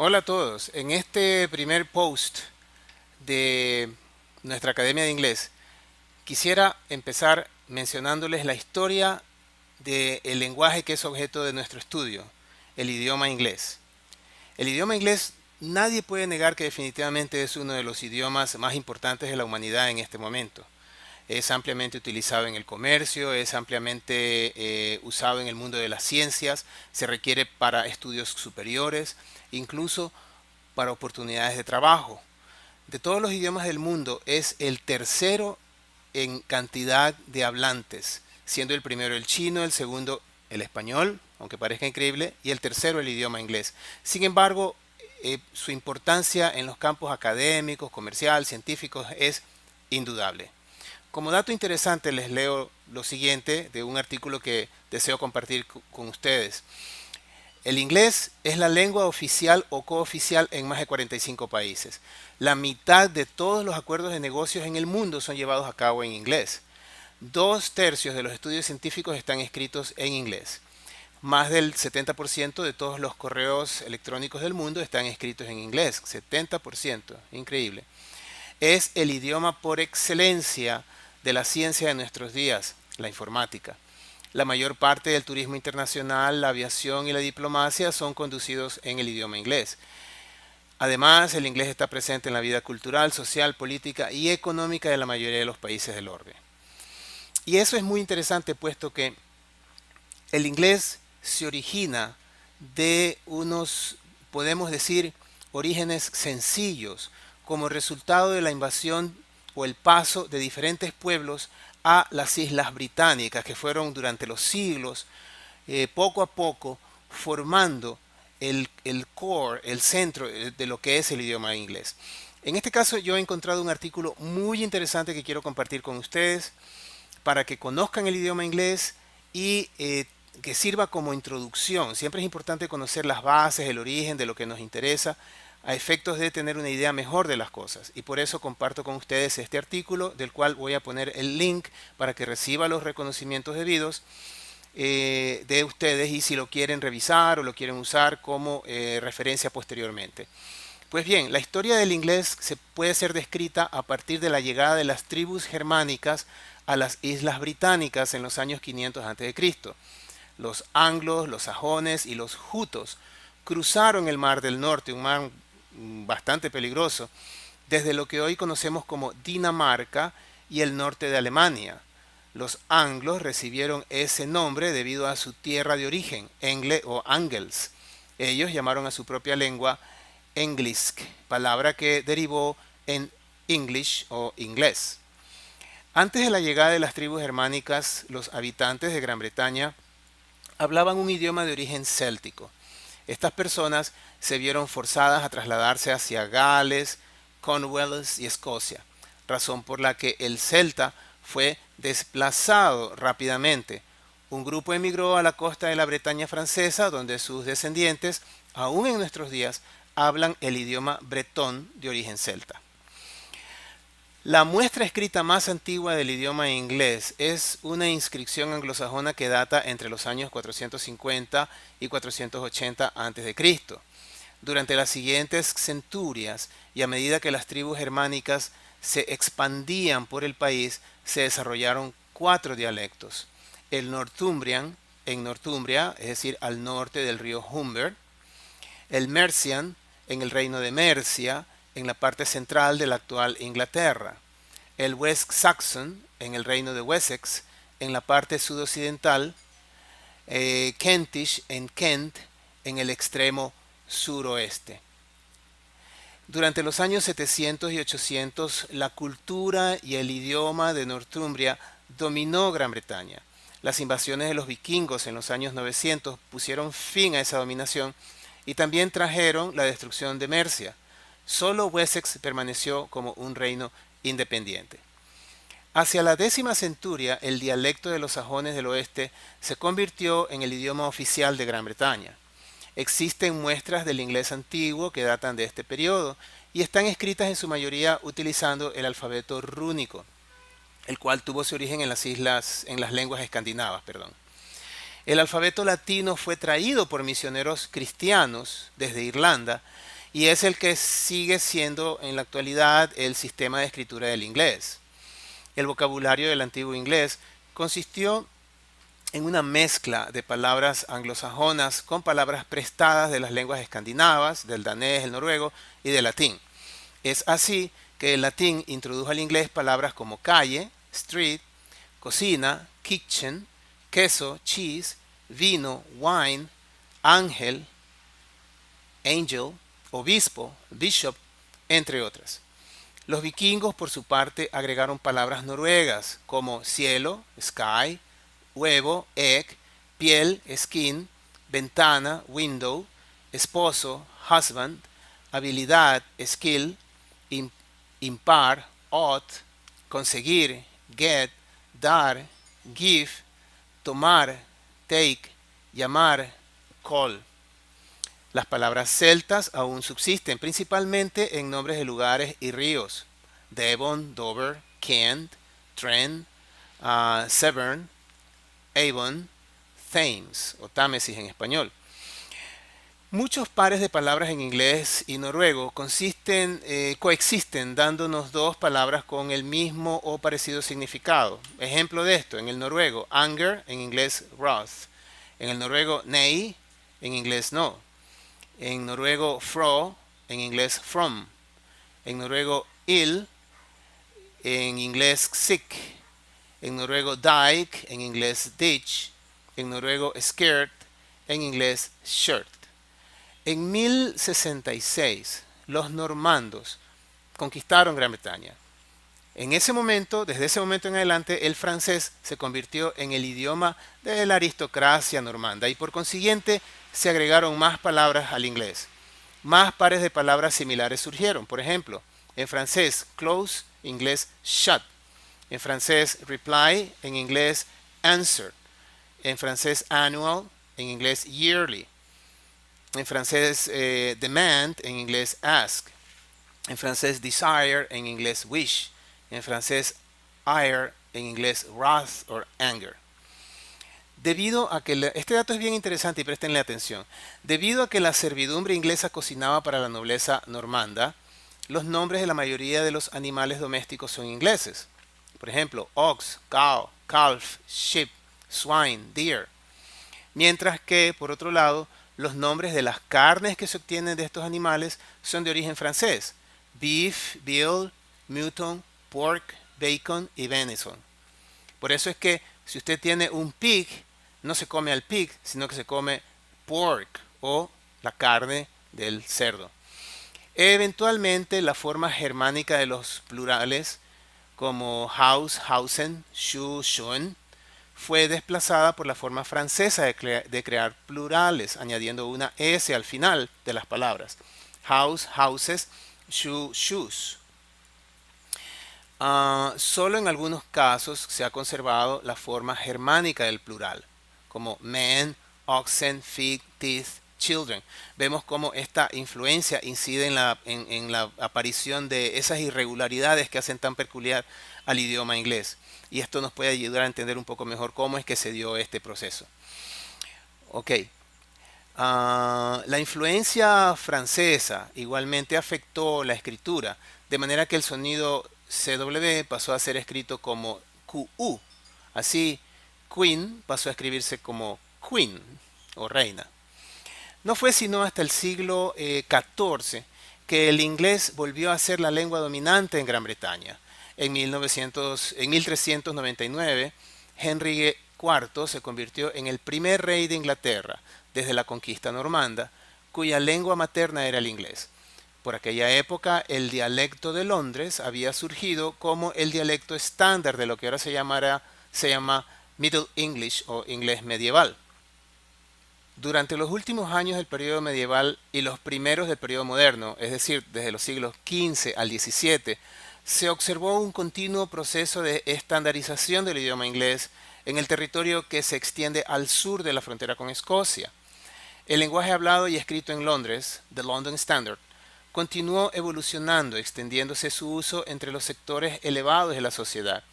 Hola a todos. En este primer post de nuestra Academia de Inglés, quisiera empezar mencionándoles la historia del lenguaje que es objeto de nuestro estudio, el idioma inglés. El idioma inglés, nadie puede negar que definitivamente es uno de los idiomas más importantes de la humanidad en este momento. Es ampliamente utilizado en el comercio, es ampliamente usado en el mundo de las ciencias, se requiere para estudios superiores, incluso para oportunidades de trabajo. De todos los idiomas del mundo es el tercero en cantidad de hablantes, siendo el primero el chino, el segundo el español, aunque parezca increíble, y el tercero el idioma inglés. Sin embargo, su importancia en los campos académicos, comercial, científicos es indudable. Como dato interesante les leo lo siguiente de un artículo que deseo compartir con ustedes. El inglés es la lengua oficial o cooficial en más de 45 países. La mitad de todos los acuerdos de negocios en el mundo son llevados a cabo en inglés. Dos tercios de los estudios científicos están escritos en inglés. Más del 70% de todos los correos electrónicos del mundo están escritos en inglés. 70%, increíble. Es el idioma por excelencia de la ciencia de nuestros días, la informática. La mayor parte del turismo internacional, la aviación y la diplomacia son conducidos en el idioma inglés. Además, el inglés está presente en la vida cultural, social, política y económica de la mayoría de los países del orbe. Y eso es muy interesante puesto que el inglés se origina de unos, podemos decir, orígenes sencillos como resultado de la invasión o el paso de diferentes pueblos a las islas británicas que fueron durante los siglos poco a poco formando el core, el centro de lo que es el idioma inglés. En este caso yo he encontrado un artículo muy interesante que quiero compartir con ustedes para que conozcan el idioma inglés y que sirva como introducción. Siempre es importante conocer las bases, el origen de lo que nos interesa a efectos de tener una idea mejor de las cosas. Y por eso comparto con ustedes este artículo del cual voy a poner el link para que reciba los reconocimientos debidos de ustedes y si lo quieren revisar o lo quieren usar como referencia posteriormente. Pues bien, la historia del inglés se puede ser descrita a partir de la llegada de las tribus germánicas a las islas británicas en los años 500 a.C. Los anglos, los sajones y los jutos cruzaron el Mar del Norte, un mar bastante peligroso, desde lo que hoy conocemos como Dinamarca y el norte de Alemania. Los anglos recibieron ese nombre debido a su tierra de origen, Engle o Angles. Ellos llamaron a su propia lengua Englisk, palabra que derivó en English o inglés. Antes de la llegada de las tribus germánicas, los habitantes de Gran Bretaña hablaban un idioma de origen céltico. Estas personas se vieron forzadas a trasladarse hacia Gales, Cornwallis y Escocia, razón por la que el celta fue desplazado rápidamente. Un grupo emigró a la costa de la Bretaña francesa, donde sus descendientes, aún en nuestros días, hablan el idioma bretón de origen celta. La muestra escrita más antigua del idioma inglés es una inscripción anglosajona que data entre los años 450 y 480 a.C. Durante las siguientes centurias y a medida que las tribus germánicas se expandían por el país, se desarrollaron cuatro dialectos. El Northumbrian, en Northumbria, es decir, al norte del río Humber. El Mercian, en el reino de Mercia, en la parte central de la actual Inglaterra. El West Saxon, en el reino de Wessex, en la parte sudoccidental. Kentish, en Kent, en el extremo suroeste. Durante los años 700 y 800, la cultura y el idioma de Northumbria dominó Gran Bretaña. Las invasiones de los vikingos en los años 900 pusieron fin a esa dominación y también trajeron la destrucción de Mercia. Solo Wessex permaneció como un reino independiente. Hacia la décima centuria, el dialecto de los sajones del oeste se convirtió en el idioma oficial de Gran Bretaña. Existen muestras del inglés antiguo que datan de este periodo y están escritas en su mayoría utilizando el alfabeto rúnico, el cual tuvo su origen en las lenguas escandinavas, perdón. El alfabeto latino fue traído por misioneros cristianos desde Irlanda y es el que sigue siendo en la actualidad el sistema de escritura del inglés. El vocabulario del antiguo inglés consistió en una mezcla de palabras anglosajonas con palabras prestadas de las lenguas escandinavas, del danés, el noruego y del latín. Es así que el latín introdujo al inglés palabras como calle, street, cocina, kitchen, queso, cheese, vino, wine, ángel, angel, obispo, bishop, entre otras. Los vikingos, por su parte, agregaron palabras noruegas como cielo, sky, huevo, egg, piel, skin, ventana, window, esposo, husband, habilidad, skill, impar, ought, conseguir, get, dar, give, tomar, take, llamar, call. Las palabras celtas aún subsisten, principalmente en nombres de lugares y ríos. Devon, Dover, Kent, Trent, Severn, Avon, Thames o Támesis en español. Muchos pares de palabras en inglés y noruego coexisten dándonos dos palabras con el mismo o parecido significado. Ejemplo de esto, en el noruego, anger, en inglés wrath. En el noruego, nei, en inglés no. En noruego, fro, en inglés from. En noruego, ill, en inglés sick. En noruego, dike, en inglés ditch. En noruego, skirt, en inglés shirt. En 1066, los normandos conquistaron Gran Bretaña. En ese momento, desde ese momento en adelante, el francés se convirtió en el idioma de la aristocracia normanda y por consiguiente se agregaron más palabras al inglés. Más pares de palabras similares surgieron. Por ejemplo, en francés, close, inglés shut. En francés, reply, en inglés answer. En francés, annual, en inglés yearly. En francés, demand, en inglés ask. En francés, desire, en inglés wish. En francés, ire, en inglés wrath or anger. Debido a que este dato es bien interesante y préstenle atención. Debido a que la servidumbre inglesa cocinaba para la nobleza normanda, los nombres de la mayoría de los animales domésticos son ingleses. Por ejemplo, ox, cow, calf, sheep, swine, deer. Mientras que, por otro lado, los nombres de las carnes que se obtienen de estos animales son de origen francés. Beef, veal, mutton, pork, bacon y venison. Por eso es que si usted tiene un pig, no se come al pig, sino que se come pork o la carne del cerdo. Eventualmente la forma germánica de los plurales como house, hausen, schu, schön, fue desplazada por la forma francesa de crear plurales, añadiendo una S al final de las palabras. House, houses, shoe, shoes. Solo en algunos casos se ha conservado la forma germánica del plural, como men, oxen, fig, teeth, children. Vemos cómo esta influencia incide en la aparición de esas irregularidades que hacen tan peculiar al idioma inglés. Y esto nos puede ayudar a entender un poco mejor cómo es que se dio este proceso. Ok. La influencia francesa igualmente afectó la escritura, de manera que el sonido CW pasó a ser escrito como QU. Así, Queen pasó a escribirse como Queen o reina. No fue sino hasta el siglo XIV que el inglés volvió a ser la lengua dominante en Gran Bretaña. En 1399, Henry IV se convirtió en el primer rey de Inglaterra desde la conquista normanda, cuya lengua materna era el inglés. Por aquella época, el dialecto de Londres había surgido como el dialecto estándar de lo que ahora se llama Middle English o inglés medieval. Durante los últimos años del periodo medieval y los primeros del periodo moderno, es decir, desde los siglos XV al XVII, se observó un continuo proceso de estandarización del idioma inglés en el territorio que se extiende al sur de la frontera con Escocia. El lenguaje hablado y escrito en Londres, The London Standard, continuó evolucionando, extendiéndose su uso entre los sectores elevados de la sociedad,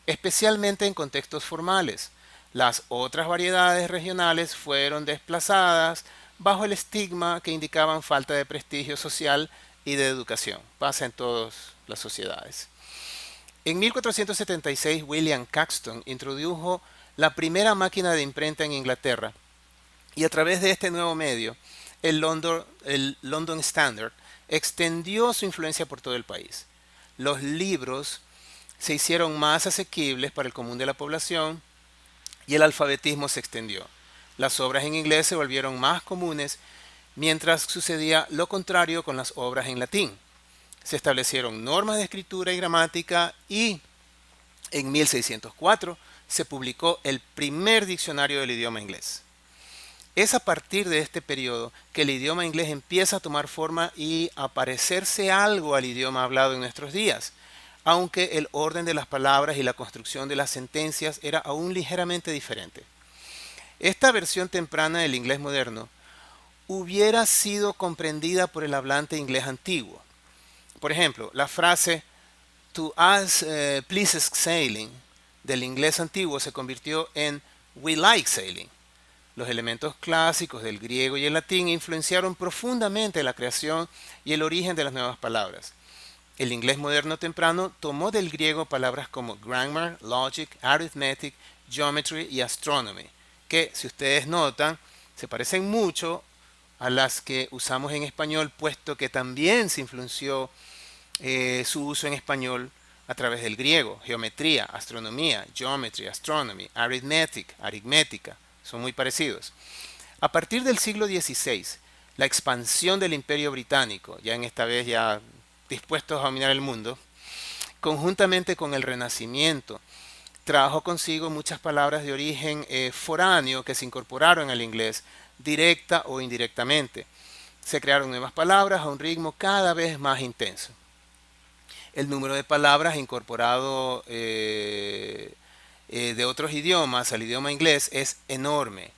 especialmente en contextos formales. Las otras variedades regionales fueron desplazadas bajo el estigma que indicaban falta de prestigio social y de educación. Pasa en todas las sociedades. En 1476, William Caxton introdujo la primera máquina de imprenta en Inglaterra y a través de este nuevo medio, el London Standard extendió su influencia por todo el país. Los libros se hicieron más asequibles para el común de la población y el alfabetismo se extendió. Las obras en inglés se volvieron más comunes, mientras sucedía lo contrario con las obras en latín. Se establecieron normas de escritura y gramática y en 1604 se publicó el primer diccionario del idioma inglés. Es a partir de este periodo que el idioma inglés empieza a tomar forma y a parecerse algo al idioma hablado en nuestros días, aunque el orden de las palabras y la construcción de las sentencias era aún ligeramente diferente. Esta versión temprana del inglés moderno hubiera sido comprendida por el hablante inglés antiguo. Por ejemplo, la frase "To us pleases sailing" del inglés antiguo se convirtió en "We like sailing". Los elementos clásicos del griego y el latín influenciaron profundamente la creación y el origen de las nuevas palabras. El inglés moderno temprano tomó del griego palabras como grammar, logic, arithmetic, geometry y astronomy, que, si ustedes notan, se parecen mucho a las que usamos en español, puesto que también se influenció su uso en español a través del griego: geometría, astronomía, geometry, astronomy, arithmetic, aritmética. Son muy parecidos. A partir del siglo XVI, la expansión del Imperio Británico, ya en esta vez ya dispuestos a dominar el mundo, conjuntamente con el Renacimiento, trajo consigo muchas palabras de origen foráneo que se incorporaron al inglés, directa o indirectamente. Se crearon nuevas palabras a un ritmo cada vez más intenso. El número de palabras incorporado de otros idiomas al idioma inglés es enorme,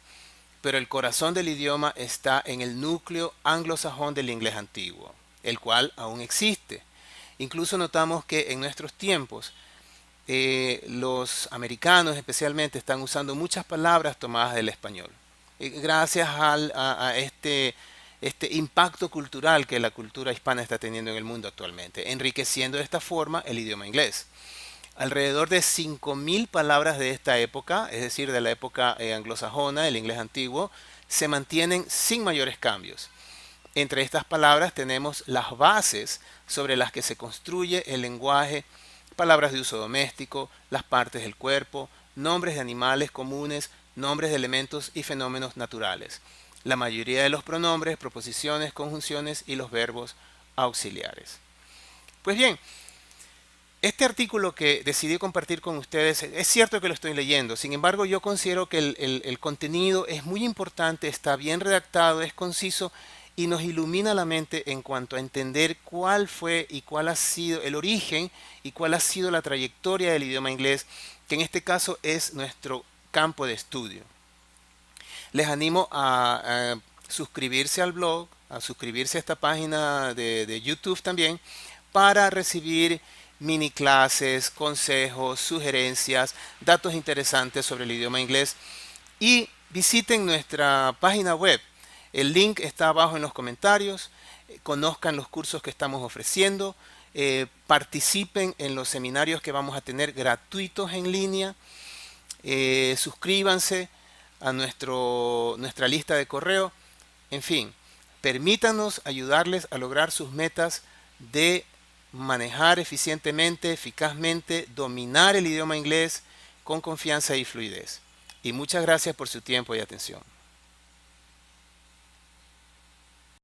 pero el corazón del idioma está en el núcleo anglosajón del inglés antiguo, el cual aún existe. Incluso notamos que en nuestros tiempos los americanos especialmente están usando muchas palabras tomadas del español, gracias a este impacto cultural que la cultura hispana está teniendo en el mundo actualmente, enriqueciendo de esta forma el idioma inglés. Alrededor de 5.000 palabras de esta época, es decir, de la época anglosajona, el inglés antiguo, se mantienen sin mayores cambios. Entre estas palabras tenemos las bases sobre las que se construye el lenguaje: palabras de uso doméstico, las partes del cuerpo, nombres de animales comunes, nombres de elementos y fenómenos naturales, la mayoría de los pronombres, proposiciones, conjunciones y los verbos auxiliares. Pues bien, este artículo que decidí compartir con ustedes, es cierto que lo estoy leyendo, sin embargo yo considero que el contenido es muy importante, está bien redactado, es conciso y nos ilumina la mente en cuanto a entender cuál fue y cuál ha sido el origen y cuál ha sido la trayectoria del idioma inglés, que en este caso es nuestro campo de estudio. Les animo a suscribirse al blog, a suscribirse a esta página de YouTube también, para recibir mini clases, consejos, sugerencias, datos interesantes sobre el idioma inglés. Y visiten nuestra página web. El link está abajo en los comentarios. Conozcan los cursos que estamos ofreciendo. Participen en los seminarios que vamos a tener gratuitos en línea. Suscríbanse a nuestra lista de correo. En fin, permítanos ayudarles a lograr sus metas de manejar eficientemente, eficazmente, dominar el idioma inglés con confianza y fluidez. Y muchas gracias por su tiempo y atención.